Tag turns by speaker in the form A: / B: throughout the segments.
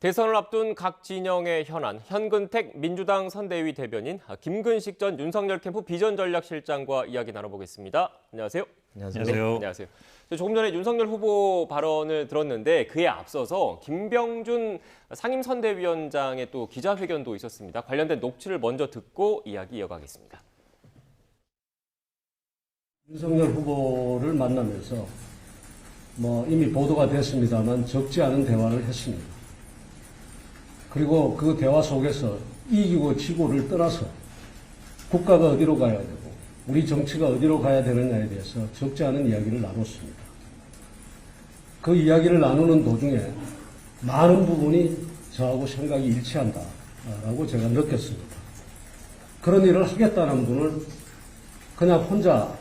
A: 대선을 앞둔 각 진영의 현안, 현근택 민주당 선대위 대변인, 김근식 전 윤석열 캠프 비전전략실장과 이야기 나눠보겠습니다. 안녕하세요.
B: 안녕하세요.
A: 네, 안녕하세요. 조금 전에 윤석열 후보 발언을 들었는데 그에 앞서서 김병준 상임선대위원장의 또 기자회견도 있었습니다. 관련된 녹취를 먼저 듣고 이야기 이어가겠습니다.
C: 윤석열 후보를 만나면서 이미 보도가 됐습니다만 적지 않은 대화를 했습니다. 그리고 그 대화 속에서 이기고 지고를 떠나서 국가가 어디로 가야 되고 우리 정치가 어디로 가야 되느냐에 대해서 적지 않은 이야기를 나눴습니다. 그 이야기를 나누는 도중에 많은 부분이 저하고 생각이 일치한다라고 제가 느꼈습니다. 그런 일을 하겠다는 분을 그냥 혼자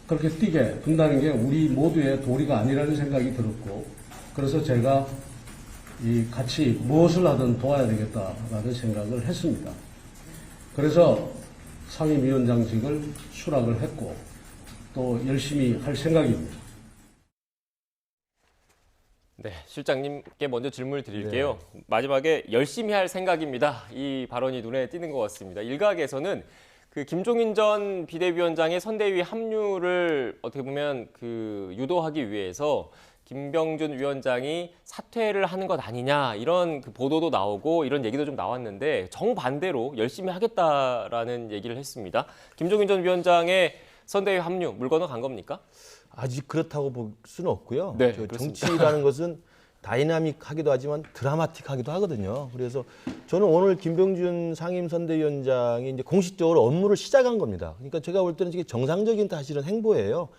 C: 그렇게 뛰게 둔다는 게 우리 모두의 도리가 아니라는 생각이 들었고, 그래서 제가 같이 무엇을 하든 도와야 되겠다라는 생각을 했습니다. 그래서 상임위원장직을 수락을 했고 또 열심히 할 생각입니다.
A: 네, 실장님께 먼저 질문을 드릴게요. 네. 마지막에 열심히 할 생각입니다. 이 발언이 눈에 띄는 것 같습니다. 일각에서는 그 김종인 전 비대위원장의 선대위 합류를 어떻게 보면 유도하기 위해서 김병준 위원장이 사퇴를 하는 것 아니냐 이런 보도도 나오고 이런 얘기도 좀 나왔는데 정반대로 열심히 하겠다라는 얘기를 했습니다. 김종인 전 위원장의 선대위 합류 물 건너간 겁니까?
B: 아직 그렇다고 볼 수는 없고요.
A: 네,
B: 정치라는 것은 다이나믹하기도 하지만 드라마틱하기도 하거든요. 그래서 저는 오늘 김병준 상임선대위원장이 이제 공식적으로 업무를 시작한 겁니다. 그러니까 제가 볼 때는 이게 정상적인 사실은 행보예요.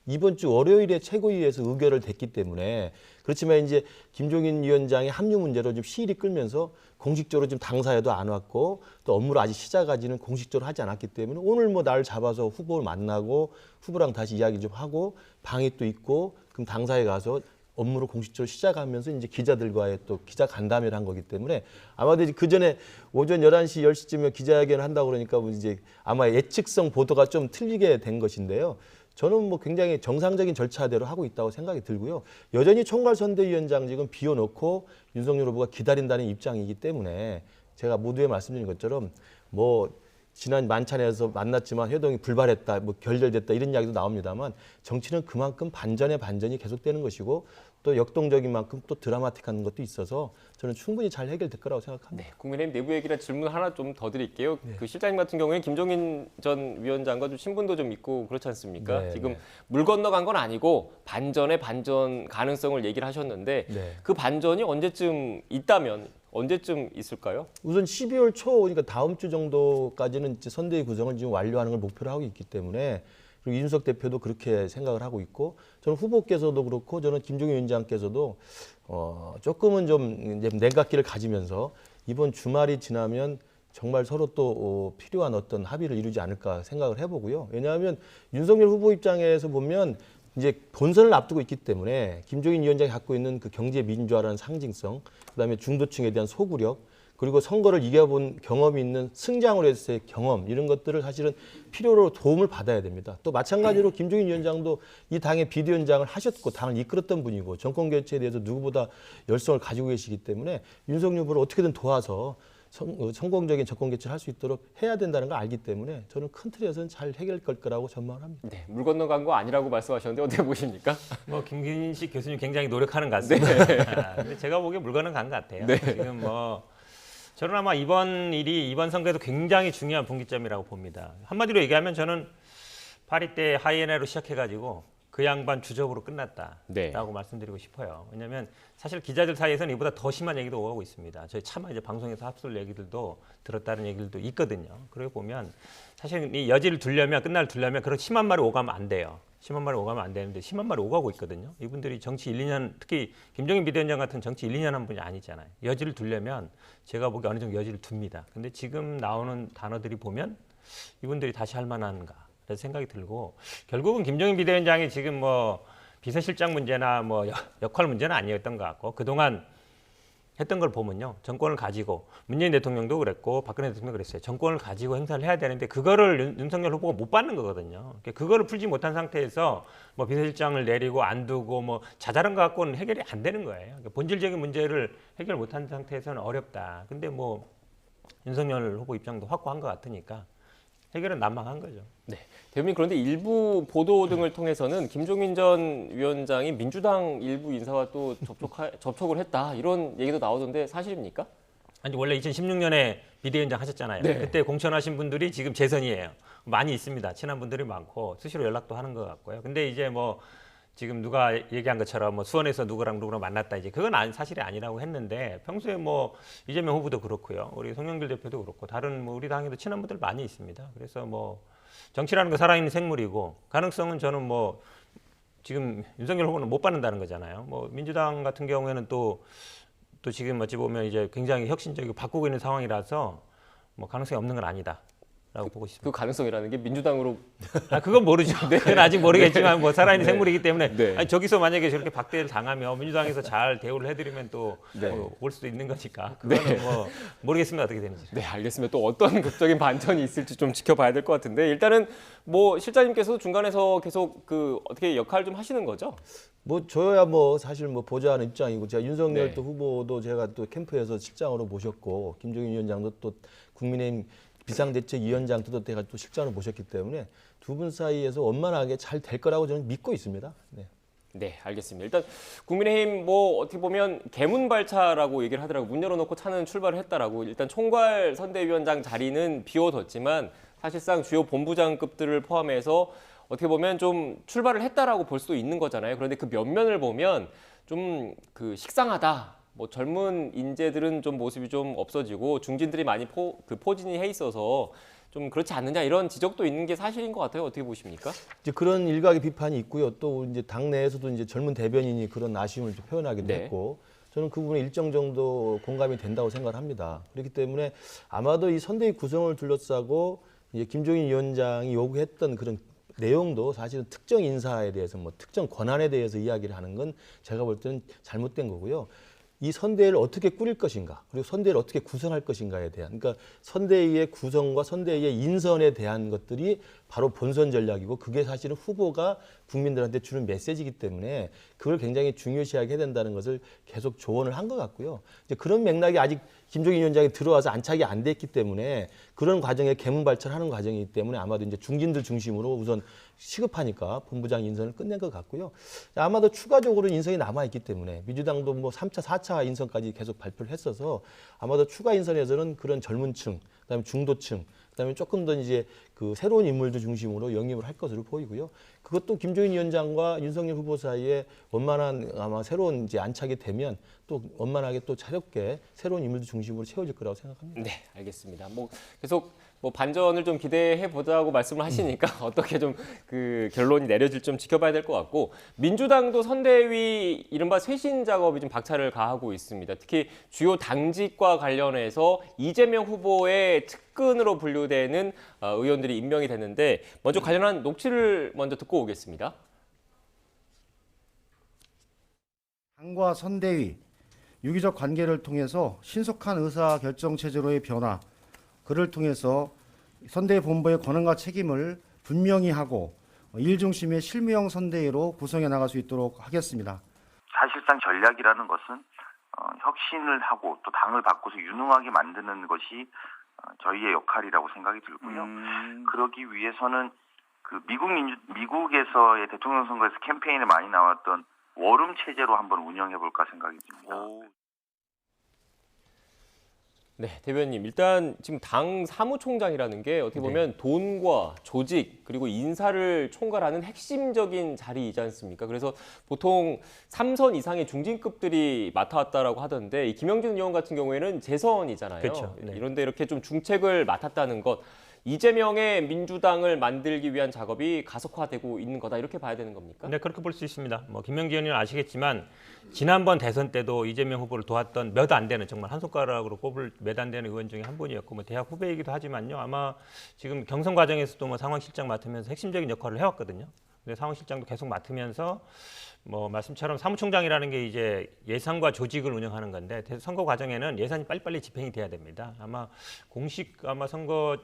B: 이번 주 월요일에 최고위에서 의결을 됐기 때문에. 그렇지만 이제 김종인 위원장의 합류 문제로 좀 시일이 끌면서 공식적으로 좀 당사에도 안 왔고 또 업무를 아직 시작하지는 공식적으로 하지 않았기 때문에 오늘 날 잡아서 후보를 만나고 후보랑 다시 이야기 좀 하고 방이 또 있고 그럼 당사에 가서 업무를 공식적으로 시작하면서 이제 기자들과의 또 기자 간담회를 한 거기 때문에 아마도 그 전에 오전 11시, 10시쯤에 기자회견을 한다고 그러니까 이제 아마 예측성 보도가 좀 틀리게 된 것인데요. 저는 굉장히 정상적인 절차대로 하고 있다고 생각이 들고요. 여전히 총괄선대위원장직은 비워놓고 윤석열 후보가 기다린다는 입장이기 때문에 제가 모두에 말씀드린 것처럼 지난 만찬에서 만났지만 회동이 불발했다, 결렬됐다 이런 이야기도 나옵니다만 정치는 그만큼 반전의 반전이 계속되는 것이고 또 역동적인 만큼 또 드라마틱한 것도 있어서 저는 충분히 잘 해결될 거라고 생각합니다.
A: 네, 국민의힘 내부 얘기라 질문 하나 좀 더 드릴게요. 네. 실장님 같은 경우에는 김종인 전 위원장과 좀 친분도 좀 있고 그렇지 않습니까?
B: 네,
A: 지금
B: 네.
A: 물 건너간 건 아니고 반전의 반전 가능성을 얘기를 하셨는데
B: 네.
A: 그 반전이 언제쯤 있다면 언제쯤 있을까요?
B: 우선 12월 초, 그러니까 다음 주 정도까지는 이제 선대위 구성을 지금 완료하는 걸 목표로 하고 있기 때문에 그리고 이준석 대표도 그렇게 생각을 하고 있고 저는 후보께서도 그렇고 저는 김종인 위원장께서도 조금은 좀 이제 냉각기를 가지면서 이번 주말이 지나면 정말 서로 또 필요한 어떤 합의를 이루지 않을까 생각을 해보고요. 왜냐하면 윤석열 후보 입장에서 보면 이제 본선을 앞두고 있기 때문에 김종인 위원장이 갖고 있는 그 경제 민주화라는 상징성, 그다음에 중도층에 대한 소구력, 그리고 선거를 이겨본 경험이 있는 승장으로 해서의 경험 이런 것들을 사실은 필요로 도움을 받아야 됩니다. 또 마찬가지로 김종인 위원장도 이 당의 비대위원장을 하셨고 당을 이끌었던 분이고 정권 교체에 대해서 누구보다 열성을 가지고 계시기 때문에 윤석열 후보를 어떻게든 도와서 성공적인 정권 교체를 할 수 있도록 해야 된다는 걸 알기 때문에 저는 큰 틀에서는 잘 해결될 거라고 전망을 합니다.
A: 네, 물 건너간 거 아니라고 말씀하셨는데 어떻게 보십니까?
D: 김근식 교수님 굉장히 노력하는 것 같습니다. 네. 근데 제가 보기에 물 건너간 것 같아요.
A: 네.
D: 지금 저는 아마 이번 선거에도 굉장히 중요한 분기점이라고 봅니다. 한마디로 얘기하면 저는 파리 때 하이에나로 시작해가지고 그 양반 주적으로 끝났다라고
A: 네.
D: 말씀드리고 싶어요. 왜냐하면 사실 기자들 사이에서는 이보다 더 심한 얘기도 오가고 있습니다. 저희 차마 이제 방송에서 합술 얘기들도 들었다는 얘기들도 있거든요. 그러고 보면 사실 이 여지를 두려면 끝날 두려면 그런 심한 말이 오가면 안 돼요. 심한 말이 오가면 안 되는데 심한 말이 오가고 있거든요. 이분들이 정치 1, 2년 특히 김종인 비대위원장 같은 정치 1, 2년 한 분이 아니잖아요. 여지를 두려면 제가 보기에 어느 정도 여지를 둡니다. 근데 지금 나오는 단어들이 보면 이분들이 다시 할 만한가 그런 생각이 들고 결국은 김종인 비대위원장이 지금 비서실장 문제나 역할 문제는 아니었던 것 같고 그동안 했던 걸 보면요. 정권을 가지고 문재인 대통령도 그랬고 박근혜 대통령도 그랬어요. 정권을 가지고 행사를 해야 되는데 그거를 윤석열 후보가 못 받는 거거든요. 그거를 풀지 못한 상태에서 뭐 비서실장을 내리고 안 두고 뭐 자잘한 거 갖고는 해결이 안 되는 거예요. 그러니까 본질적인 문제를 해결 못한 상태에서는 어렵다. 근데 뭐 윤석열 후보 입장도 확고한 것 같으니까 해결은 난망한 거죠.
A: 네. 대변인 그런데 일부 보도 등을 통해서는 김종인 전 위원장이 민주당 일부 인사와 또 접촉을 했다 이런 얘기도 나오던데 사실입니까?
D: 아니 원래 2016년에 비대위원장 하셨잖아요.
A: 네.
D: 그때 공천하신 분들이 지금 재선이에요. 많이 있습니다. 친한 분들이 많고 수시로 연락도 하는 것 같고요. 근데 이제 뭐 지금 누가 얘기한 것처럼 뭐 수원에서 누구랑 만났다 이제 그건 사실이 아니라고 했는데 평소에 뭐 이재명 후보도 그렇고요. 우리 송영길 대표도 그렇고 다른 뭐 우리 당에도 친한 분들 많이 있습니다. 그래서 뭐 정치라는 거 살아있는 생물이고 가능성은 저는 뭐 지금 윤석열 후보는 못 받는다는 거잖아요. 뭐 민주당 같은 경우에는 또 지금 어찌 보면 이제 굉장히 혁신적이고 바꾸고 있는 상황이라서 뭐 가능성이 없는 건 아니다라고 보고 있습니다.
A: 그 가능성이라는 게 민주당으로
D: 그건 모르죠. 그건 아직 모르겠지만 뭐 살아있는 생물이기 때문에
A: 네.
D: 아니, 저기서 만약에 저렇게 박대를 당하면 민주당에서 잘 대우를 해드리면 또
A: 네.
D: 올 수도 있는 거니까 그거는 뭐 모르겠습니다 어떻게 되는지.
A: 네, 알겠습니다. 또 어떤 극적인 반전이 있을지 좀 지켜봐야 될 것 같은데 일단은 뭐 실장님께서 중간에서 계속 그 어떻게 역할 좀 하시는 거죠?
B: 뭐 저야 뭐 사실 뭐 보좌하는 입장이고 제가 윤석열
A: 네.
B: 또 후보도 제가 또 캠프에서 실장으로 모셨고 김종인 위원장도 또 국민의힘 비상대책위원장 때가 또 실장으로 모셨기 때문에 두 분 사이에서 원만하게 잘 될 거라고 저는 믿고 있습니다. 네.
A: 네, 알겠습니다. 일단 국민의힘 뭐 어떻게 보면 개문발차라고 얘기를 하더라고요. 문 열어놓고 차는 출발을 했다라고. 일단 총괄 선대위원장 자리는 비워뒀지만 사실상 주요 본부장급들을 포함해서 어떻게 보면 좀 출발을 했다라고 볼 수도 있는 거잖아요. 그런데 그 면면을 보면 좀 그 식상하다. 뭐 젊은 인재들은 좀 모습이 좀 없어지고 중진들이 많이 포진이 해 있어서 좀 그렇지 않느냐 이런 지적도 있는 게 사실인 것 같아요. 어떻게 보십니까?
B: 이제 그런 일각의 비판이 있고요. 또 이제 당내에서도 이제 젊은 대변인이 그런 아쉬움을 좀 표현하기도
A: 네.
B: 했고 저는 그 부분에 일정 정도 공감이 된다고 생각을 합니다. 그렇기 때문에 아마도 이 선대위 구성을 둘러싸고 이제 김종인 위원장이 요구했던 그런 내용도 사실은 특정 인사에 대해서 뭐 특정 권한에 대해서 이야기를 하는 건 제가 볼 때는 잘못된 거고요. 이 선대위를 어떻게 꾸릴 것인가, 그리고 선대위를 어떻게 구성할 것인가에 대한, 그러니까 선대위의 구성과 선대위의 인선에 대한 것들이 바로 본선 전략이고 그게 사실은 후보가 국민들한테 주는 메시지이기 때문에 그걸 굉장히 중요시하게 해야 된다는 것을 계속 조언을 한 것 같고요. 이제 그런 맥락이 아직 김종인 위원장이 들어와서 안착이 안 됐기 때문에 그런 과정에 개문발전하는 과정이기 때문에 아마도 이제 중진들 중심으로 우선 시급하니까 본부장 인선을 끝낸 것 같고요. 아마도 추가적으로 인선이 남아있기 때문에 민주당도 뭐 3차, 4차 인선까지 계속 발표를 했어서 아마도 추가 인선에서는 그런 젊은 층, 그다음에 중도층, 그다음에 조금 더 이제 그 새로운 인물들 중심으로 영입을 할 것으로 보이고요. 그것도 김종인 위원장과 윤석열 후보 사이에 원만한 아마 새로운 이제 안착이 되면 또 원만하게 또 차렵게 새로운 인물들 중심으로 채워질 거라고 생각합니다.
A: 네, 알겠습니다. 뭐 계속 뭐 반전을 좀 기대해 보자고 말씀을 하시니까 어떻게 좀 그 결론이 내려질 좀 지켜봐야 될 것 같고 민주당도 선대위 이른바 쇄신 작업이 좀 박차를 가하고 있습니다. 특히 주요 당직과 관련해서 이재명 후보의 측근으로 분류되는 의원들이 임명이 됐는데 먼저 관련한 녹취를 먼저 듣고 오겠습니다.
E: 당과 선대위, 유기적 관계를 통해서 신속한 의사결정 체제로의 변화, 그를 통해서 선대위 본부의 권한과 책임을 분명히 하고 일 중심의 실무형 선대위로 구성해 나갈 수 있도록 하겠습니다.
F: 사실상 전략이라는 것은 혁신을 하고 또 당을 바꿔서 유능하게 만드는 것이 저희의 역할이라고 생각이 들고요. 그러기 위해서는 그 미국에서의 대통령 선거에서 캠페인에 많이 나왔던 워룸 체제로 한번 운영해 볼까 생각이 듭니다.
A: 네, 대변인 일단 지금 당 사무총장이라는 게 어떻게 보면 돈과 조직 그리고 인사를 총괄하는 핵심적인 자리이지 않습니까? 그래서 보통 3선 이상의 중진급들이 맡아왔다라고 하던데 이 김영준 의원 같은 경우에는 재선이잖아요.
D: 그렇죠. 네.
A: 이런데 이렇게 좀 중책을 맡았다는 것, 이재명의 민주당을 만들기 위한 작업이 가속화되고 있는 거다 이렇게 봐야 되는 겁니까?
D: 네, 그렇게 볼 수 있습니다. 뭐 김명기 의원은 아시겠지만 지난번 대선 때도 이재명 후보를 도왔던 몇 안 되는 정말 한 손가락으로 꼽을 몇 안 되는 의원 중에 한 분이었고 뭐 대학 후배이기도 하지만요. 아마 지금 경선 과정에서도 뭐 상황실장 맡으면서 핵심적인 역할을 해왔거든요. 근데 사무실장도 계속 맡으면서 뭐 말씀처럼 사무총장이라는 게 이제 예산과 조직을 운영하는 건데 선거 과정에는 예산이 빨리빨리 집행이 돼야 됩니다. 아마 공식 선거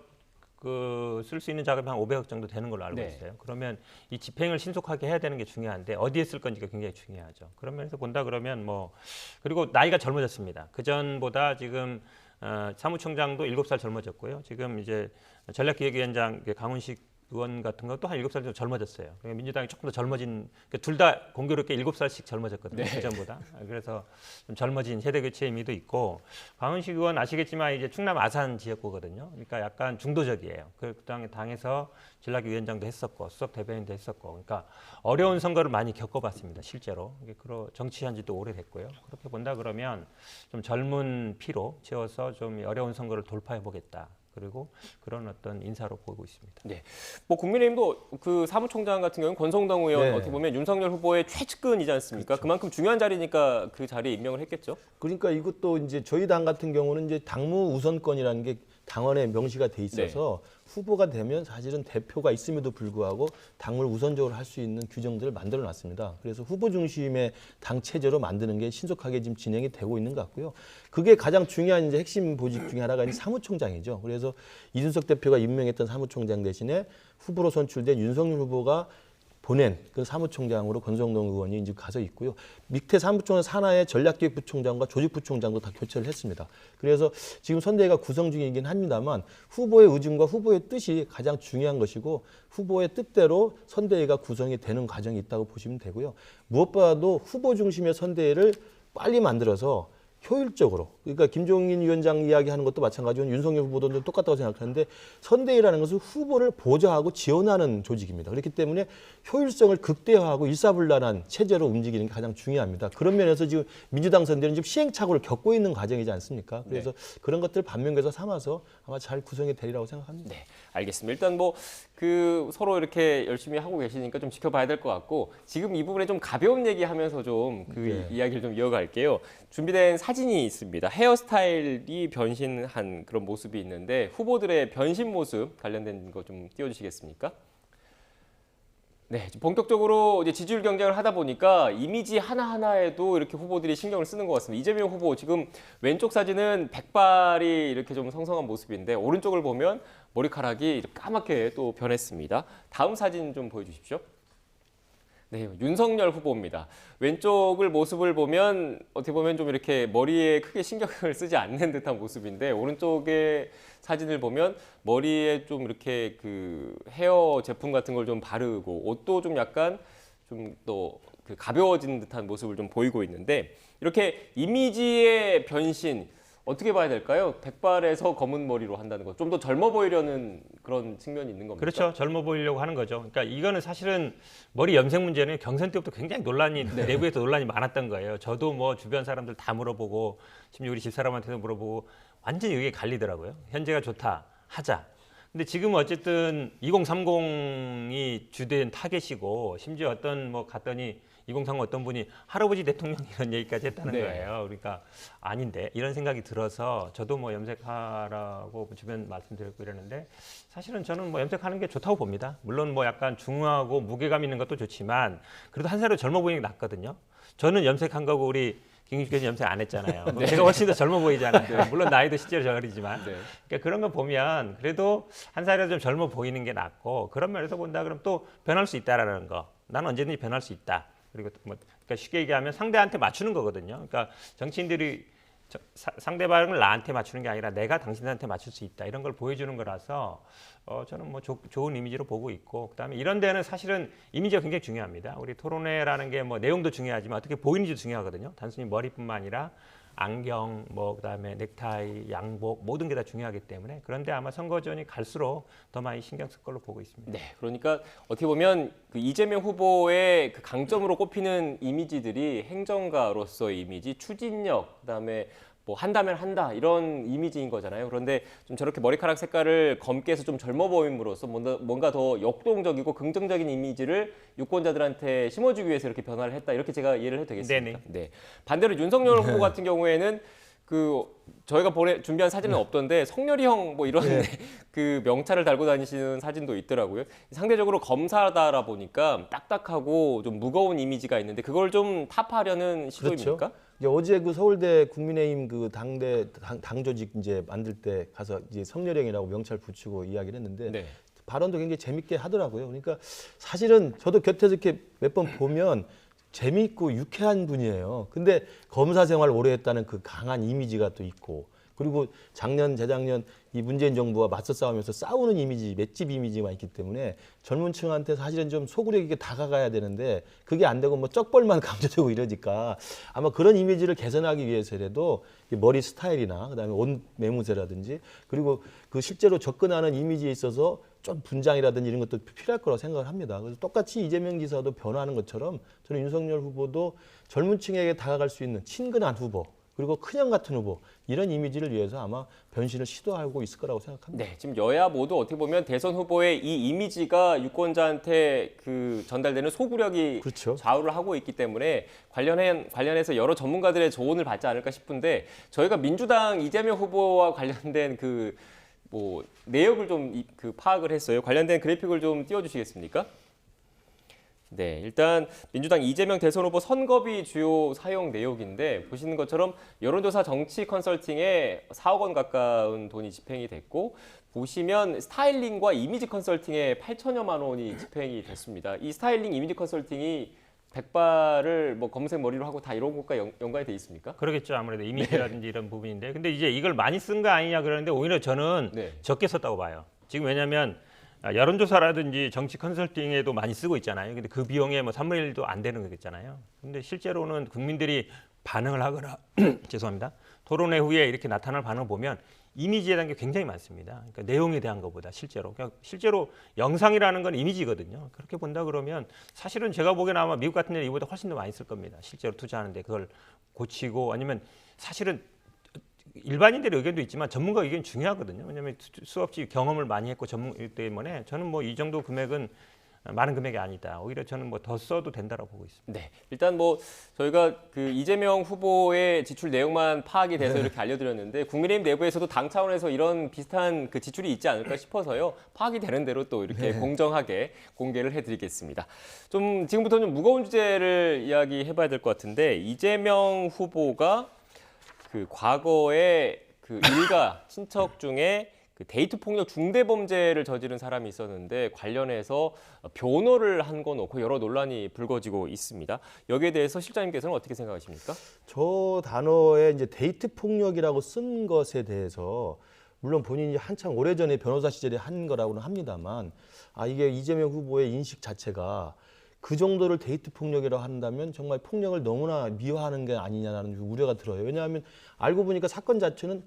D: 쓸 수 있는 자금이 한 500억 정도 되는 걸로 알고
A: 네.
D: 있어요. 그러면 이 집행을 신속하게 해야 되는 게 중요한데 어디에 쓸 건지가 굉장히 중요하죠. 그런 면에서 본다 그러면 그리고 나이가 젊어졌습니다. 그 전보다 지금 사무총장도 7살 젊어졌고요. 지금 이제 전략기획위원장 강훈식 의원 같은 것도 한 7살 좀 젊어졌어요. 그러니까 민주당이 조금 더 젊어진, 둘 다 공교롭게 7살씩 젊어졌거든요. 그 전보다. 그래서 좀 젊어진 세대 교체 의미도 있고, 강훈식 의원 아시겠지만 이제 충남 아산 지역구거든요. 그러니까 약간 중도적이에요. 그 당에서 전략위원장도 했었고, 수석 대변인도 했었고, 그러니까 어려운 선거를 많이 겪어봤습니다. 실제로. 정치한 지도 오래됐고요. 그렇게 본다 그러면 좀 젊은 피로 채워서 좀 어려운 선거를 돌파해 보겠다. 그리고 그런 어떤 인사로 보고 있습니다.
A: 네, 뭐 국민의힘도 그 사무총장 같은 경우는 권성동 의원
B: 네.
A: 어떻게 보면 윤석열 후보의 최측근이지 않습니까?
B: 그렇죠.
A: 그만큼 중요한 자리니까 그 자리에 임명을 했겠죠.
B: 그러니까 이것도 이제 저희 당 같은 경우는 이제 당무 우선권이라는 게 당원에 명시가 돼 있어서 후보가 되면 사실은 대표가 있음에도 불구하고 당을 우선적으로 할 수 있는 규정들을 만들어 놨습니다. 그래서 후보 중심의 당 체제로 만드는 게 신속하게 지금 진행이 되고 있는 것 같고요. 그게 가장 중요한 이제 핵심 보직 중에 하나가 이제 사무총장이죠. 그래서 이준석 대표가 임명했던 사무총장 대신에 후보로 선출된 윤석열 후보가 보낸 그 사무총장으로 권성동 의원이 이제 가서 있고요. 밑에 사무총장 산하의 전략기획부총장과 조직부총장도 다 교체를 했습니다. 그래서 지금 선대위가 구성 중이긴 합니다만 후보의 의중과 후보의 뜻이 가장 중요한 것이고 후보의 뜻대로 선대위가 구성이 되는 과정이 있다고 보시면 되고요. 무엇보다도 후보 중심의 선대위를 빨리 만들어서 효율적으로, 그러니까 김종인 위원장 이야기하는 것도 마찬가지고 윤석열 후보도 똑같다고 생각하는데 선대위라는 것은 후보를 보좌하고 지원하는 조직입니다. 그렇기 때문에 효율성을 극대화하고 일사불란한 체제로 움직이는 게 가장 중요합니다. 그런 면에서 지금 민주당 선대위는 지금 시행착오를 겪고 있는 과정이지 않습니까? 그래서 그런 것들을 반면교사 삼아서 아마 잘 구성이 되리라고 생각합니다.
A: 네, 알겠습니다. 일단 서로 이렇게 열심히 하고 계시니까 좀 지켜봐야 될 것 같고 지금 이 부분에 좀 가벼운 얘기하면서 좀 이야기를 좀 이어갈게요. 준비된 사진이 있습니다. 헤어스타일이 변신한 그런 모습이 있는데 후보들의 변신 모습 관련된 거 좀 띄워주시겠습니까? 네, 본격적으로 이제 지지율 경쟁을 하다 보니까 이미지 하나하나에도 이렇게 후보들이 신경을 쓰는 것 같습니다. 이재명 후보 지금 왼쪽 사진은 백발이 이렇게 좀 성성한 모습인데 오른쪽을 보면 머리카락이 까맣게 또 변했습니다. 다음 사진 좀 보여주십시오. 네, 윤석열 후보입니다. 왼쪽을 모습을 보면 어떻게 보면 좀 이렇게 머리에 크게 신경을 쓰지 않는 듯한 모습인데 오른쪽의 사진을 보면 머리에 좀 이렇게 그 헤어 제품 같은 걸 좀 바르고 옷도 좀 약간 좀 더 그 가벼워진 듯한 모습을 좀 보이고 있는데 이렇게 이미지의 변신 어떻게 봐야 될까요? 백발에서 검은 머리로 한다는 것. 좀 더 젊어 보이려는 그런 측면이 있는 겁니까?
D: 그렇죠. 젊어 보이려고 하는 거죠. 그러니까 이거는 사실은 머리 염색 문제는 경선 때부터 굉장히 내부에서 논란이 많았던 거예요. 저도 뭐 주변 사람들 다 물어보고 심지어 우리 집사람한테도 물어보고 완전히 이게 갈리더라고요. 현재가 좋다. 하자. 근데 지금 어쨌든 2030이 주된 타겟이고 심지어 갔더니 2030 어떤 분이 할아버지 대통령 이런 얘기까지 했다는 거예요. 그러니까 아닌데 이런 생각이 들어서 저도 염색하라고 주변 말씀드렸고 이러는데 사실은 저는 염색하는 게 좋다고 봅니다. 물론 약간 중후하고 무게감 있는 것도 좋지만 그래도 한 살로 젊어 보이는 게 낫거든요. 저는 염색한 거고 우리 김기식 교수님 염색 안 했잖아요. 제가 훨씬 더 젊어 보이잖아요. 물론 나이도 실제로 어리지만. 그러니까 그런 거 보면 그래도 한 살이라도 좀 젊어 보이는 게 낫고 그런 면에서 본다 그러면 또 변할 수 있다라는 거. 나는 언제든지 변할 수 있다. 그리고 그러니까 쉽게 얘기하면 상대한테 맞추는 거거든요. 그러니까 정치인들이 상대방을 나한테 맞추는 게 아니라 내가 당신한테 맞출 수 있다. 이런 걸 보여주는 거라서 저는 좋은 이미지로 보고 있고 그다음에 이런 데는 사실은 이미지가 굉장히 중요합니다. 우리 토론회라는 게 내용도 중요하지만 어떻게 보이는지도 중요하거든요. 단순히 머리뿐만 아니라 안경, 그다음에 넥타이, 양복 모든 게 다 중요하기 때문에 그런데 아마 선거전이 갈수록 더 많이 신경 쓸 걸로 보고 있습니다.
A: 네, 그러니까 어떻게 보면 그 이재명 후보의 그 강점으로 꼽히는 이미지들이 행정가로서의 이미지, 추진력, 그다음에 한다면 한다 이런 이미지인 거잖아요. 그런데 좀 저렇게 머리카락 색깔을 검게 해서 좀 젊어 보임으로써 뭔가 더 역동적이고 긍정적인 이미지를 유권자들한테 심어주기 위해서 이렇게 변화를 했다. 이렇게 제가 이해를 해도 되겠습니까?
D: 네네.
A: 네. 반대로 윤석열 후보 같은 경우에는 저희가 준비한 사진은 없던데 성렬이 형 뭐 이런 그 명찰을 달고 다니시는 사진도 있더라고요. 상대적으로 검사다라 보니까 딱딱하고 좀 무거운 이미지가 있는데 그걸 좀 타파하려는 시도입니까?
B: 그렇죠. 이제 어제 그 서울대 국민의힘 그 당 조직 이제 만들 때 가서 이제 성렬형이라고 명찰 붙이고 이야기를 했는데
A: 네.
B: 발언도 굉장히 재밌게 하더라고요. 그러니까 사실은 저도 곁에서 이렇게 몇 번 보면 재미있고 유쾌한 분이에요. 근데 검사 생활 오래 했다는 그 강한 이미지가 또 있고, 그리고 작년, 재작년 이 문재인 정부와 맞서 싸우면서 싸우는 이미지, 맷집 이미지가 있기 때문에 젊은 층한테 사실은 좀 소구력 있게 다가가야 되는데 그게 안 되고 뭐 쩍벌만 강조되고 이러니까 아마 그런 이미지를 개선하기 위해서라도 머리 스타일이나 그다음에 옷 매무새라든지 그리고 그 실제로 접근하는 이미지에 있어서 좀 분장이라든지 이런 것도 필요할 거라고 생각을 합니다. 그래서 똑같이 이재명 지사도 변화하는 것처럼 저는 윤석열 후보도 젊은 층에게 다가갈 수 있는 친근한 후보, 그리고 큰형 같은 후보, 이런 이미지를 위해서 아마 변신을 시도하고 있을 거라고 생각합니다.
A: 네, 지금 여야 모두 어떻게 보면 대선 후보의 이 이미지가 유권자한테 그 전달되는 소구력이
B: 그렇죠.
A: 좌우를 하고 있기 때문에 관련해서 여러 전문가들의 조언을 받지 않을까 싶은데 저희가 민주당 이재명 후보와 관련된 그 뭐 내역을 좀 파악을 했어요. 관련된 그래픽을 좀 띄워주시겠습니까? 네, 일단 민주당 이재명 대선 후보 선거비 주요 사용 내역인데 보시는 것처럼 여론조사 정치 컨설팅에 4억 원 가까운 돈이 집행이 됐고 보시면 스타일링과 이미지 컨설팅에 8천여만 원이 집행이 됐습니다. 이 스타일링 이미지 컨설팅이 백발을 뭐 검색 머리로 하고 다 이런 것과 연관이 돼 있습니까?
D: 그러겠죠. 아무래도 이미지라든지 이런 부분인데. 근데 이제 이걸 많이 쓴 거 아니냐 그러는데 오히려 저는
A: 네.
D: 적게 썼다고 봐요. 지금 왜냐하면 여론조사라든지 정치 컨설팅에도 많이 쓰고 있잖아요. 근데 그 비용에 뭐 3분의 1도 안 되는 거겠잖아요. 근데 실제로는 국민들이 반응을 하거나 죄송합니다. 토론회 후에 이렇게 나타날 반응을 보면 이미지에 대한 게 굉장히 많습니다. 그러니까 내용에 대한 것보다 실제로. 그러니까 실제로 영상이라는 건 이미지거든요. 그렇게 본다 그러면 사실은 제가 보기에는 아마 미국 같은 데 이보다 훨씬 더 많이 쓸 겁니다. 실제로 투자하는데 그걸 고치고 아니면 사실은 일반인들의 의견도 있지만 전문가 의견이 중요하거든요. 왜냐하면 수없이 경험을 많이 했고 전문이기 때문에 저는 뭐 이 정도 금액은 많은 금액이 아니다. 오히려 저는 뭐 더 써도 된다라고 보고 있습니다.
A: 네, 일단 뭐 저희가 그 이재명 후보의 지출 내용만 파악이 돼서 이렇게 알려드렸는데 국민의힘 내부에서도 당 차원에서 이런 비슷한 그 지출이 있지 않을까 싶어서요. 파악이 되는 대로 또 이렇게 공정하게 공개를 해드리겠습니다. 좀 지금부터 좀 무거운 주제를 이야기해봐야 될 것 같은데 이재명 후보가 그 과거에 그 일가 친척 중에 그 데이트 폭력 중대 범죄를 저지른 사람이 있었는데 관련해서 변호를 한 거 놓고 여러 논란이 불거지고 있습니다. 여기에 대해서 실장님께서는 어떻게 생각하십니까?
B: 저 단어에 이제 데이트 폭력이라고 쓴 것에 대해서 물론 본인이 한참 오래전에 변호사 시절에 한 거라고는 합니다만 이게 이재명 후보의 인식 자체가 그 정도를 데이트 폭력이라고 한다면 정말 폭력을 너무나 미화하는 게 아니냐라는 우려가 들어요. 왜냐하면 알고 보니까 사건 자체는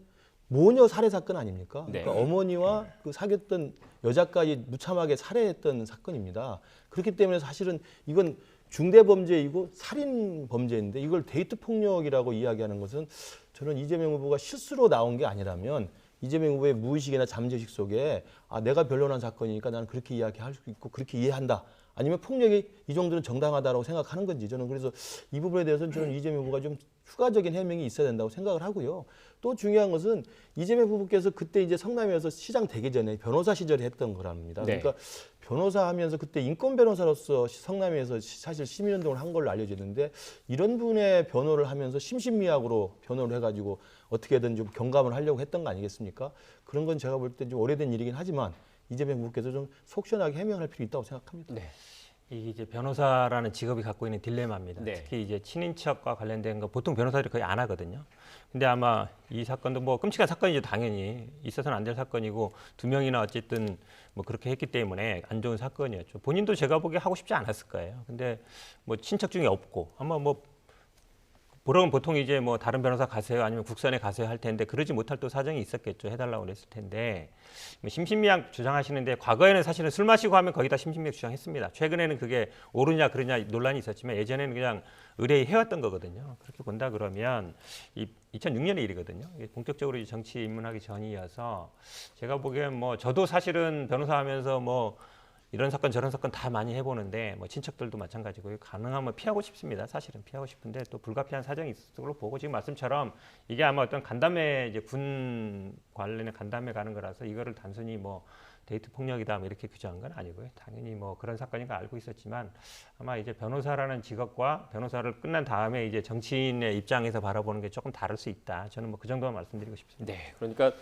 B: 모녀 살해 사건 아닙니까?
A: 네.
B: 그러니까 어머니와 그 사귀었던 여자까지 무참하게 살해했던 사건입니다. 그렇기 때문에 사실은 이건 중대 범죄이고 살인 범죄인데 이걸 데이트 폭력이라고 이야기하는 것은 저는 이재명 후보가 실수로 나온 게 아니라면 이재명 후보의 무의식이나 잠재의식 속에 내가 변론한 사건이니까 나는 그렇게 이야기할 수 있고 그렇게 이해한다. 아니면 폭력이 이 정도는 정당하다고 생각하는 건지 저는 그래서 이 부분에 대해서는 저는 이재명 후보가 좀 추가적인 해명이 있어야 된다고 생각을 하고요. 또 중요한 것은 이재명 후보께서 그때 이제 성남에서 시장 되기 전에 변호사 시절에 했던 거랍니다.
A: 네.
B: 그러니까 변호사 하면서 그때 인권 변호사로서 성남에서 사실 시민운동을 한 걸로 알려져 있는데 이런 분의 변호를 하면서 심신미약으로 변호를 해가지고 어떻게든 좀 경감을 하려고 했던 거 아니겠습니까? 그런 건 제가 볼 때 좀 오래된 일이긴 하지만 이재명 후보께서 좀 속 시원하게 해명할 필요 있다고 생각합니다.
A: 네.
D: 이게 이제 변호사라는 직업이 갖고 있는 딜레마입니다.
A: 네.
D: 특히 이제 친인척과 관련된 거 보통 변호사들이 거의 안 하거든요. 근데 아마 이 사건도 뭐 끔찍한 사건이죠. 당연히 있어서는 안 될 사건이고 두 명이나 어쨌든 뭐 그렇게 했기 때문에 안 좋은 사건이었죠. 본인도 제가 보기에 하고 싶지 않았을 거예요. 근데 뭐 친척 중에 없고 아마 뭐 그럼 보통 이제 뭐 다른 변호사 가세요 아니면 국선에 가세요 할 텐데 그러지 못할 또 사정이 있었겠죠. 해달라고 그랬을 텐데 심신미약 주장하시는데 과거에는 사실은 술 마시고 하면 거의 다 심신미약 주장했습니다. 최근에는 그게 옳으냐 그러냐 논란이 있었지만 예전에는 그냥 의뢰 해왔던 거거든요. 그렇게 본다 그러면 2006년의 일이거든요. 본격적으로 이제 정치에 입문하기 전이어서 제가 보기엔 뭐 저도 사실은 변호사 하면서 뭐 이런 사건 저런 사건 다 많이 해보는데 뭐 친척들도 마찬가지고요. 가능하면 피하고 싶습니다. 사실은 피하고 싶은데 또 불가피한 사정이 있을 걸로 보고 지금 말씀처럼 이게 아마 어떤 간담회 이제 군 관련의 간담회 가는 거라서 이거를 단순히 뭐 데이트 폭력이다 뭐 이렇게 규정한 건 아니고요. 당연히 뭐 그런 사건인 거 알고 있었지만 아마 이제 변호사라는 직업과 변호사를 끝난 다음에 이제 정치인의 입장에서 바라보는 게 조금 다를 수 있다. 저는 뭐 그 정도만 말씀드리고 싶습니다.
A: 네, 그러니까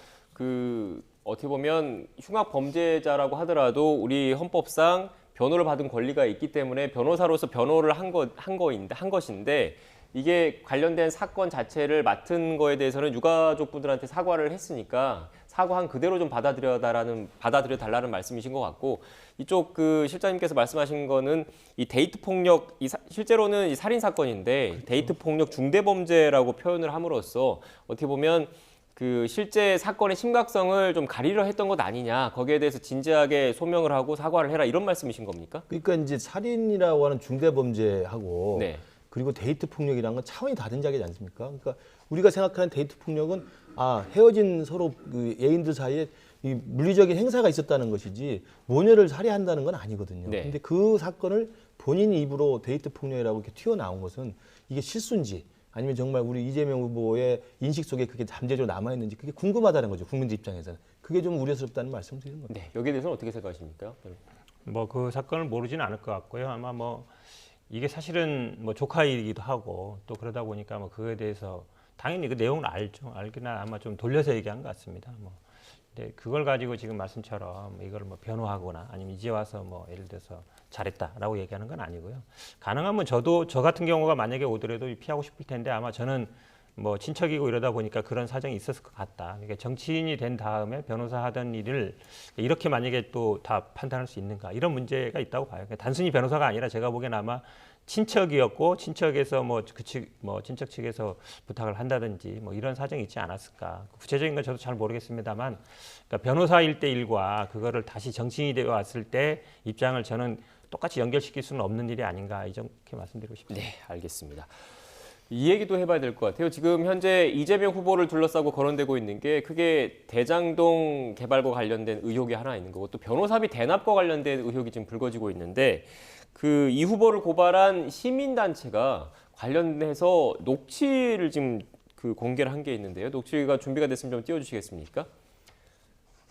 A: 어떻게 보면 흉악 범죄자라고 하더라도 우리 헌법상 변호를 받은 권리가 있기 때문에 변호사로서 변호를 한 것인데 이게 관련된 사건 자체를 맡은 거에 대해서는 유가족분들한테 사과를 했으니까 사과한 그대로 좀 받아들여달라는 말씀이신 것 같고 이쪽 그 실장님께서 말씀하신 거는 이 데이트 폭력, 실제로는 이 살인 사건인데 그렇죠. 데이트 폭력 중대범죄라고 표현을 함으로써 어떻게 보면 그 실제 사건의 심각성을 좀 가리려 했던 것 아니냐, 거기에 대해서 진지하게 소명을 하고 사과를 해라 이런 말씀이신 겁니까?
B: 그러니까 이제 살인이라고 하는 중대범죄하고
A: 네.
B: 그리고 데이트 폭력이라는 건 차원이 다른 이야기지 않습니까? 그러니까 우리가 생각하는 데이트 폭력은 헤어진 서로 그 애인들 사이에 이 물리적인 행사가 있었다는 것이지 모녀를 살해한다는 건 아니거든요.
A: 네.
B: 근데 그 사건을 본인 입으로 데이트 폭력이라고 이렇게 튀어나온 것은 이게 실수인지 아니면 정말 우리 이재명 후보의 인식 속에 그게 잠재적으로 남아있는지 그게 궁금하다는 거죠. 국민들 입장에서는. 그게 좀 우려스럽다는 말씀을 드리는 겁니다.
A: 네, 여기에 대해서는 어떻게 생각하십니까?
D: 뭐 그 사건을 모르지는 않을 것 같고요. 아마 뭐 이게 사실은 뭐 조카 일이기도 하고 또 그러다 보니까 뭐 그거에 대해서 당연히 그 내용을 알기나 아마 좀 돌려서 얘기한 것 같습니다. 뭐 근데 그걸 가지고 지금 말씀처럼 이걸 뭐 변호하거나 아니면 이제 와서 뭐 예를 들어서 잘했다라고 얘기하는 건 아니고요. 가능하면 저 같은 경우가 만약에 오더라도 피하고 싶을 텐데 아마 저는 뭐 친척이고 이러다 보니까 그런 사정이 있었을 것 같다. 그러니까 정치인이 된 다음에 변호사 하던 일을 이렇게 만약에 또 다 판단할 수 있는가 이런 문제가 있다고 봐요. 그러니까 단순히 변호사가 아니라 제가 보기엔 아마 친척이었고 친척에서 친척 측에서 부탁을 한다든지 뭐 이런 사정이 있지 않았을까. 구체적인 건 저도 잘 모르겠습니다만 그러니까 변호사일 때 일과 그거를 다시 정치인이 되어 왔을 때 입장을 저는 똑같이 연결시킬 수는 없는 일이 아닌가 이렇게 말씀드리고 싶습니다.
A: 네, 알겠습니다. 이 얘기도 해봐야 될 것 같아요. 지금 현재 이재명 후보를 둘러싸고 거론되고 있는 게 크게 대장동 개발과 관련된 의혹이 하나 있는 거고 또 변호사비 대납과 관련된 의혹이 지금 불거지고 있는데 그 이 후보를 고발한 시민단체가 관련해서 녹취를 지금 공개를 한 게 있는데요. 녹취가 준비가 됐으면 좀 띄워주시겠습니까?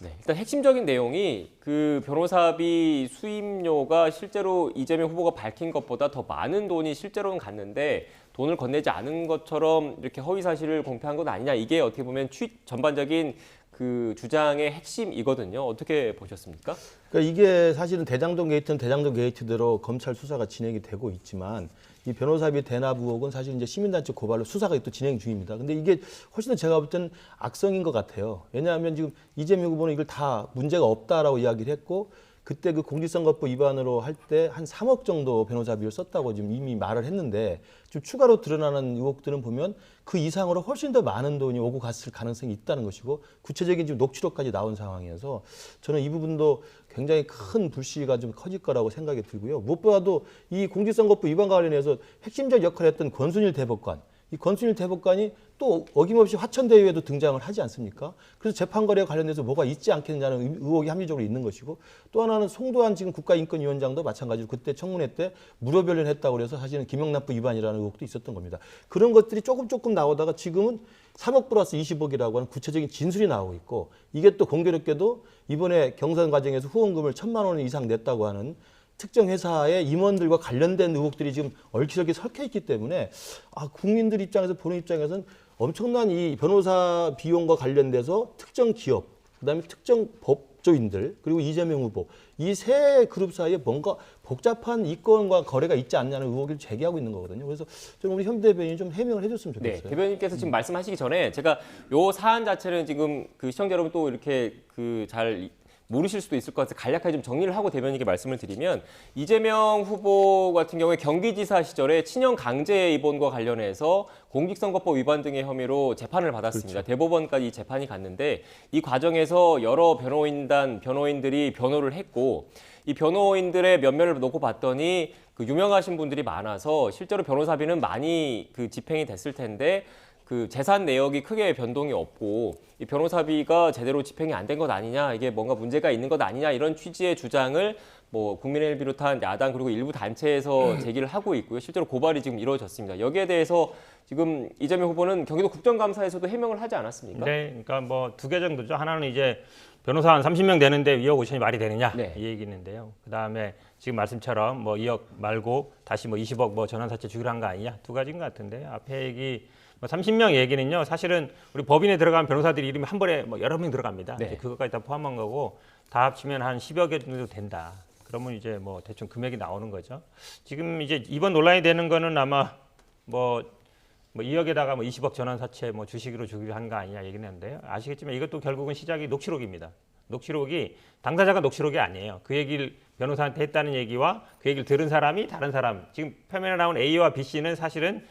A: 네, 일단 핵심적인 내용이 그 변호사비 수임료가 실제로 이재명 후보가 밝힌 것보다 더 많은 돈이 실제로는 갔는데 돈을 건네지 않은 것처럼 이렇게 허위 사실을 공표한 것 아니냐. 이게 어떻게 보면 전반적인 그 주장의 핵심이거든요. 어떻게 보셨습니까?
B: 그러니까 이게 사실은 대장동 게이트는 대장동 게이트대로 검찰 수사가 진행이 되고 있지만 이 변호사비 대납 의혹은 사실 이제 시민단체 고발로 수사가 또 진행 중입니다. 근데 이게 훨씬 더 제가 볼 때는 악성인 것 같아요. 왜냐하면 지금 이재명 후보는 이걸 다 문제가 없다라고 이야기를 했고 그때 그 공직선거법 위반으로 할 때 한 3억 정도 변호사비를 썼다고 지금 이미 말을 했는데 좀 추가로 드러나는 의혹들은 보면 그 이상으로 훨씬 더 많은 돈이 오고 갔을 가능성이 있다는 것이고 구체적인 지금 녹취록까지 나온 상황이어서 저는 이 부분도 굉장히 큰 불씨가 좀 커질 거라고 생각이 들고요. 무엇보다도 이 공직선거법 위반과 관련해서 핵심적 역할을 했던 권순일 대법관, 이 권순일 대법관이 또 어김없이 화천대유에도 등장을 하지 않습니까? 그래서 재판거래와 관련돼서 뭐가 있지 않겠느냐는 의혹이 합리적으로 있는 것이고 또 하나는 송도한 지금 국가인권위원장도 마찬가지로 그때 청문회 때 무료 변론했다고 그래서 사실은 김영란법 위반이라는 의혹도 있었던 겁니다. 그런 것들이 조금 나오다가 지금은 3억 플러스 20억이라고 하는 구체적인 진술이 나오고 있고 이게 또 공교롭게도 이번에 경선 과정에서 후원금을 1,000만 원 이상 냈다고 하는 특정 회사의 임원들과 관련된 의혹들이 지금 얽히저기 설켜 있기 때문에 국민들 입장에서 보는 입장에서는 엄청난 이 변호사 비용과 관련돼서 특정 기업, 그다음에 특정 법조인들 그리고 이재명 후보 이 세 그룹 사이에 뭔가 복잡한 이권과 거래가 있지 않냐는 의혹을 제기하고 있는 거거든요. 그래서 좀 우리 현 대변인이 좀 해명을 해줬으면 좋겠어요.
A: 네, 대변인께서 지금 말씀하시기 전에 제가 요 사안 자체는 지금 그 시청자 여러분 또 이렇게 잘 모르실 수도 있을 것 같아서 간략하게 좀 정리를 하고 대변인께 말씀을 드리면 이재명 후보 같은 경우에 경기지사 시절에 친형 강제 입원과 관련해서 공직선거법 위반 등의 혐의로 재판을 받았습니다. 그렇죠. 대법원까지 재판이 갔는데 이 과정에서 여러 변호인들이 변호를 했고 이 변호인들의 면면을 놓고 봤더니 그 유명하신 분들이 많아서 실제로 변호사비는 많이 집행이 됐을 텐데 그 재산 내역이 크게 변동이 없고 이 변호사비가 제대로 집행이 안 된 것 아니냐, 이게 뭔가 문제가 있는 것 아니냐 이런 취지의 주장을 뭐 국민의힘을 비롯한 야당 그리고 일부 단체에서 제기를 하고 있고요. 실제로 고발이 지금 이루어졌습니다. 여기에 대해서 지금 이재명 후보는 경기도 국정감사에서도 해명을 하지 않았습니까?
D: 네, 그러니까 뭐 두 개 정도죠. 하나는 이제 변호사 한 30명 되는데 2억 5천이 말이 되느냐
A: 네.
D: 이 얘기인데요. 그다음에 지금 말씀처럼 뭐 2억 말고 다시 뭐 20억 뭐 전환사채 주기로 한 거 아니냐 두 가지인 것 같은데 앞에 얘기 뭐 30명 얘기는요. 사실은 우리 법인에 들어간 변호사들이 이름이 한 번에 뭐 여러 명 들어갑니다.
A: 네.
D: 이제 그것까지 다 포함한 거고 다 합치면 한 10여 개 정도 된다. 그러면 이제 뭐 대충 금액이 나오는 거죠. 지금 이제 이번 논란이 되는 거는 아마 뭐 2억에다가 뭐 20억 전환사채 뭐 주식으로 주기로 한 거 아니냐 얘기는 했는데요. 아시겠지만 이것도 결국은 시작이 녹취록입니다. 녹취록이 당사자가 녹취록이 아니에요. 그 얘기를 변호사한테 했다는 얘기와 그 얘기를 들은 사람이 다른 사람. 지금 표면에 나온 A와 B 씨는 사실은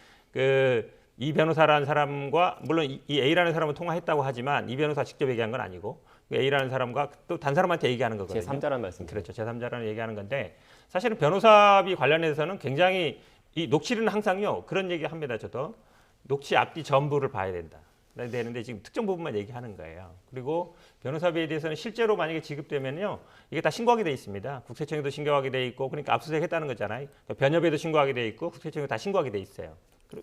D: 이 변호사라는 사람과 물론 이 A라는 사람은 통화했다고 하지만 이 변호사 직접 얘기한 건 아니고 A라는 사람과 또 다른 사람한테 얘기하는 거거든요.
A: 제3자라는 말씀.
D: 그렇죠. 제3자라는 얘기하는 건데 사실은 변호사비 관련해서는 굉장히 이 녹취는 항상요. 그런 얘기 합니다. 저도 녹취 앞뒤 전부를 봐야 된다. 되는데 지금 특정 부분만 얘기하는 거예요. 그리고 변호사비에 대해서는 실제로 만약에 지급되면요. 이게 다 신고하게 돼 있습니다. 국세청에도 신고하게 돼 있고 그러니까 압수수색 했다는 거잖아요. 변협에도 신고하게 돼 있고 국세청에도 다 신고하게 돼 있어요.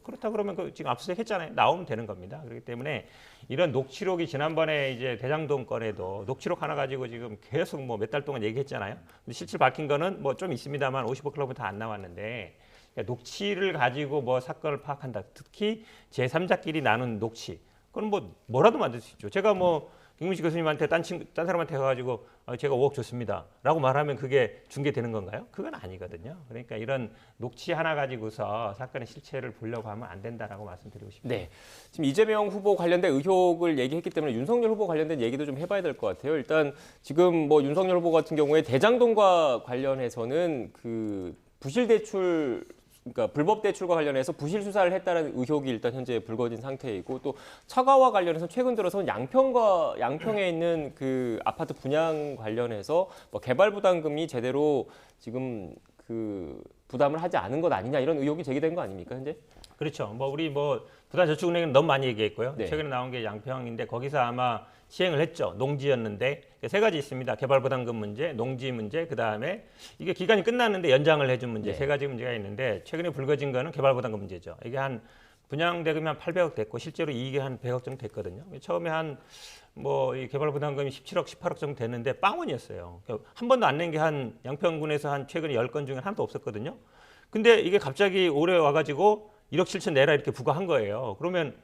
D: 그렇다 그러면 지금 압수수색 했잖아요. 나오면 되는 겁니다. 그렇기 때문에 이런 녹취록이 지난번에 이제 대장동 건에도 녹취록 하나 가지고 지금 계속 뭐 몇 달 동안 얘기했잖아요. 근데 실질 밝힌 거는 뭐 좀 있습니다만 55클럽은 다 안 나왔는데 그러니까 녹취를 가지고 뭐 사건을 파악한다. 특히 제3자끼리 나눈 녹취. 그건 뭐라도 만들 수 있죠. 제가 뭐 김문식 교수님한테 딴 사람한테 가가지고 제가 5억 줬습니다라고 말하면 그게 중개되는 건가요? 그건 아니거든요. 그러니까 이런 녹취 하나 가지고서 사건의 실체를 보려고 하면 안 된다라고 말씀드리고 싶습니다.
A: 네, 지금 이재명 후보 관련된 의혹을 얘기했기 때문에 윤석열 후보 관련된 얘기도 좀 해봐야 될 것 같아요. 일단 지금 뭐 윤석열 후보 같은 경우에 대장동과 관련해서는 그 부실 대출 그러니까 불법 대출과 관련해서 부실 수사를 했다는 의혹이 일단 현재 불거진 상태이고 또 처가와 관련해서 최근 들어서는 양평에 있는 그 아파트 분양 관련해서 뭐 개발 부담금이 제대로 지금 그 부담을 하지 않은 것 아니냐 이런 의혹이 제기된 거 아닙니까 현재?
D: 그렇죠. 우리 부산저축은행은 너무 많이 얘기했고요.
A: 네.
D: 최근에 나온 게 양평인데 거기서 아마 시행을 했죠. 농지였는데 세 가지 있습니다. 개발 부담금 문제, 농지 문제, 그 다음에 이게 기간이 끝났는데 연장을 해준 문제
A: 네.
D: 세 가지 문제가 있는데 최근에 불거진 거는 개발 부담금 문제죠. 이게 한 분양 대금이 한 800억 됐고 실제로 이익이 한 100억 정도 됐거든요. 처음에 이 개발 부담금이 17억, 18억 정도 됐는데 빵원이었어요. 한 번도 안 낸 게 한 양평군에서 한 최근에 10건 중에 하나도 없었거든요. 근데 이게 갑자기 올해 와가지고 1억 7천 내라 이렇게 부과한 거예요. 그러면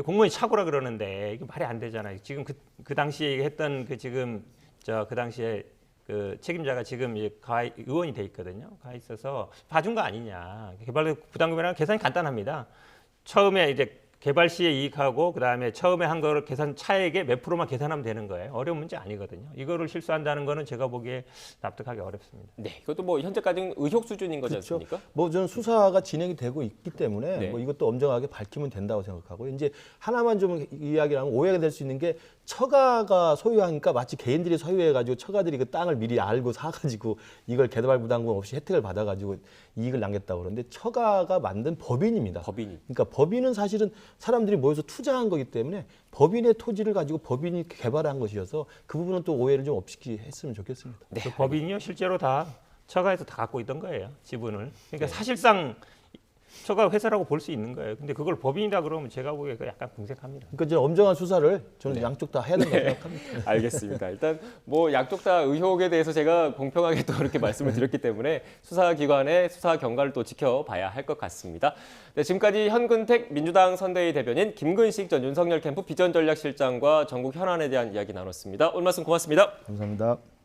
D: 공무원이 착오라 그러는데 이게 말이 안 되잖아요. 지금 그 당시에 했던 그 당시에 그 책임자가 지금 의원이 돼 있거든요. 가 있어서 봐준 거 아니냐. 개발 부담금이라는 계산이 간단합니다. 처음에 이제 개발 시에 이익하고 그다음에 처음에 한 거를 계산 차액의 몇 프로만 계산하면 되는 거예요. 어려운 문제 아니거든요. 이거를 실수한다는 거는 제가 보기에 납득하기 어렵습니다.
A: 네, 이것도 뭐 현재까지는 의혹 수준인 거지
B: 그렇죠.
A: 않습니까?
B: 뭐 저는 수사가 진행이 되고 있기 때문에
A: 네.
B: 뭐 이것도 엄정하게 밝히면 된다고 생각하고 이제 하나만 좀 이야기를 하면 오해가 될 수 있는 게 처가가 소유하니까 마치 개인들이 소유해가지고 처가들이 그 땅을 미리 알고 사가지고 이걸 개발 부담금 없이 혜택을 받아가지고 이익을 남겼다고 그러는데 처가가 만든 법인입니다.
A: 법인이.
B: 그러니까 법인은 사실은 사람들이 모여서 투자한 거기 때문에 법인의 토지를 가지고 법인이 개발한 것이어서 그 부분은 또 오해를 좀 없이 했으면 좋겠습니다.
A: 네,
D: 그 법인이요 실제로 다 처가에서 다 갖고 있던 거예요. 지분을. 그러니까 사실상 처가 회사라고 볼 수 있는 거예요. 근데 그걸 법인이다 그러면 제가 보기에 약간 궁색합니다.
B: 그러니까 저는 엄정한 수사를 저는 양쪽 다 해야 된다고 생각합니다.
A: 알겠습니다. 일단 뭐 양쪽 다 의혹에 대해서 제가 공평하게 또 그렇게 말씀을 드렸기 때문에 수사기관의 수사 경과를 또 지켜봐야 할 것 같습니다. 네, 지금까지 현근택 민주당 선대위 대변인, 김근식 전 윤석열 캠프 비전전략실장과 전국 현안에 대한 이야기 나눴습니다. 오늘 말씀 고맙습니다.
B: 감사합니다.